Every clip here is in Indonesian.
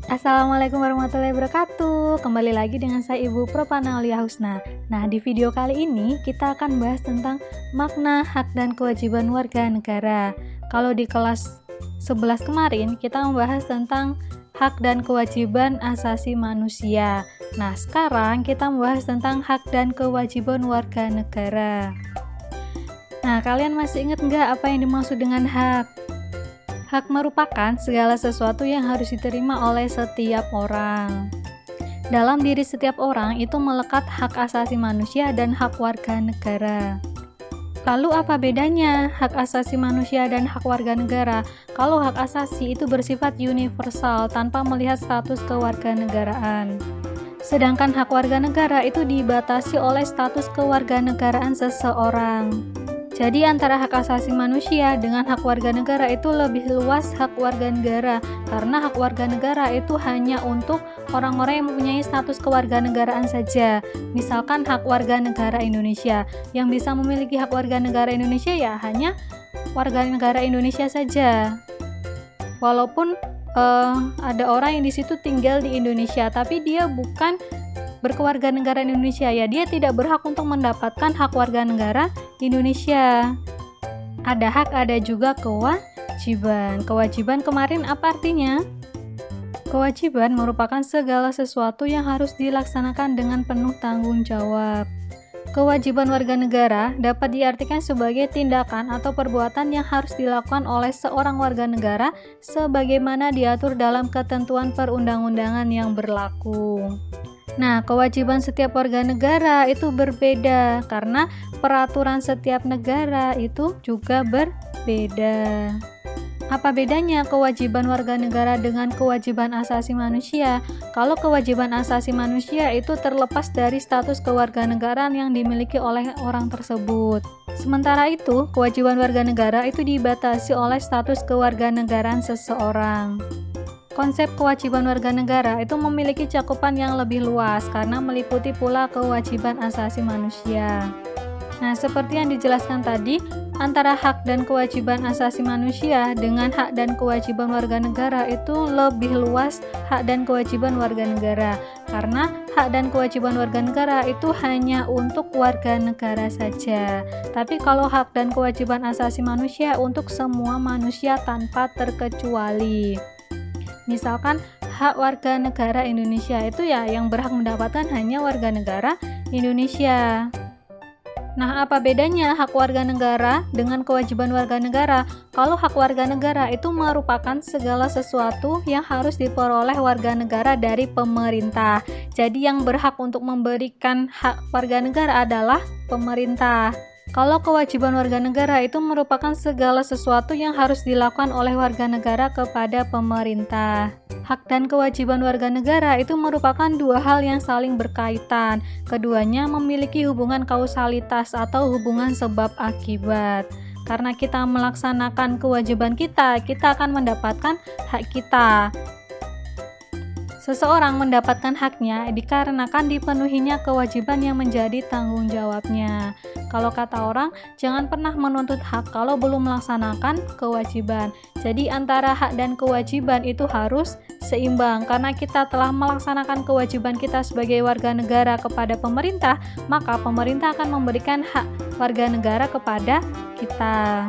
Assalamualaikum warahmatullahi wabarakatuh. Kembali lagi dengan saya Ibu Propana Aulia Husna. Nah, di video kali ini kita akan bahas tentang makna hak dan kewajiban warga negara. Kalau di kelas 11 kemarin kita membahas tentang hak dan kewajiban asasi manusia. Nah, sekarang kita membahas tentang hak dan kewajiban warga negara. Nah, kalian masih ingat nggak apa yang dimaksud dengan hak? Hak merupakan segala sesuatu yang harus diterima oleh setiap orang. Dalam diri setiap orang itu melekat hak asasi manusia dan hak warga negara. Lalu apa bedanya hak asasi manusia dan hak warga negara? Kalau hak asasi itu bersifat universal tanpa melihat status kewarganegaraan. Sedangkan hak warga negara itu dibatasi oleh status kewarganegaraan seseorang. Jadi antara hak asasi manusia dengan hak warga negara itu lebih luas hak warga negara, karena hak warga negara itu hanya untuk orang-orang yang mempunyai status kewarganegaraan saja. Misalkan hak warga negara Indonesia, yang bisa memiliki hak warga negara Indonesia ya hanya warga negara Indonesia saja. Walaupun ada orang yang di situ tinggal di Indonesia, tapi dia bukan berkewarganegaraan Indonesia, ya dia tidak berhak untuk mendapatkan hak warga negara Indonesia. Ada hak, ada juga kewajiban. Kewajiban kemarin apa artinya? Kewajiban merupakan segala sesuatu yang harus dilaksanakan dengan penuh tanggung jawab. Kewajiban warga negara dapat diartikan sebagai tindakan atau perbuatan yang harus dilakukan oleh seorang warga negara sebagaimana diatur dalam ketentuan perundang-undangan yang berlaku. Nah, kewajiban setiap warga negara itu berbeda karena peraturan setiap negara itu juga berbeda. Apa bedanya kewajiban warga negara dengan kewajiban asasi manusia? Kalau kewajiban asasi manusia itu terlepas dari status kewarganegaraan yang dimiliki oleh orang tersebut. Sementara itu, kewajiban warga negara itu dibatasi oleh status kewarganegaraan seseorang. Konsep kewajiban warga negara itu memiliki cakupan yang lebih luas karena meliputi pula kewajiban asasi manusia. Nah, seperti yang dijelaskan tadi, antara hak dan kewajiban asasi manusia dengan hak dan kewajiban warga negara itu lebih luas hak dan kewajiban warga negara. Karena hak dan kewajiban warga negara itu hanya untuk warga negara saja. Tapi kalau hak dan kewajiban asasi manusia untuk semua manusia tanpa terkecuali. Misalkan hak warga negara Indonesia itu ya yang berhak mendapatkan hanya warga negara Indonesia. Nah, apa bedanya hak warga negara dengan kewajiban warga negara? Kalau hak warga negara itu merupakan segala sesuatu yang harus diperoleh warga negara dari pemerintah. Jadi yang berhak untuk memberikan hak warga negara adalah pemerintah. Kalau kewajiban warga negara itu merupakan segala sesuatu yang harus dilakukan oleh warga negara kepada pemerintah. Hak dan kewajiban warga negara itu merupakan dua hal yang saling berkaitan. Keduanya memiliki hubungan kausalitas atau hubungan sebab akibat. Karena kita melaksanakan kewajiban kita akan mendapatkan hak kita. Seseorang mendapatkan haknya dikarenakan dipenuhinya kewajiban yang menjadi tanggung jawabnya. Kalau kata orang, jangan pernah menuntut hak kalau belum melaksanakan kewajiban. Jadi antara hak dan kewajiban itu harus seimbang. Karena kita telah melaksanakan kewajiban kita sebagai warga negara kepada pemerintah, maka pemerintah akan memberikan hak warga negara kepada kita.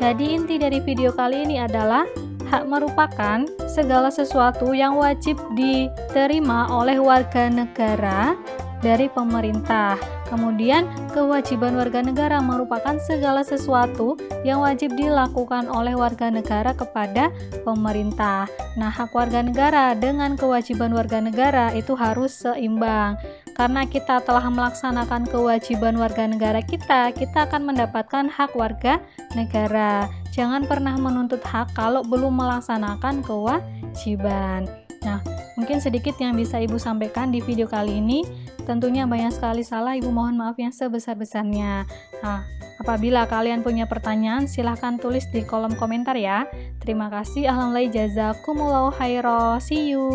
Jadi inti dari video kali ini adalah hak merupakan segala sesuatu yang wajib diterima oleh warga negara dari pemerintah. Kemudian, kewajiban warga negara merupakan segala sesuatu yang wajib dilakukan oleh warga negara kepada pemerintah. Nah, hak warga negara dengan kewajiban warga negara itu harus seimbang. Karena kita telah melaksanakan kewajiban warga negara kita akan mendapatkan hak warga negara. Jangan pernah menuntut hak kalau belum melaksanakan kewajiban. Nah, mungkin sedikit yang bisa Ibu sampaikan di video kali ini. Tentunya banyak sekali salah, Ibu mohon maaf yang sebesar-besarnya. Nah, apabila kalian punya pertanyaan, silahkan tulis di kolom komentar ya. Terima kasih. Alhamdulillah, jazakumullahu khairan. See you.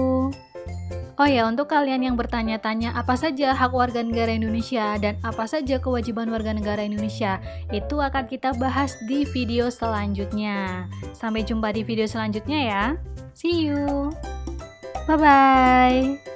Oh ya, untuk kalian yang bertanya-tanya apa saja hak warga negara Indonesia dan apa saja kewajiban warga negara Indonesia, itu akan kita bahas di video selanjutnya. Sampai jumpa di video selanjutnya ya. See you. Bye-bye.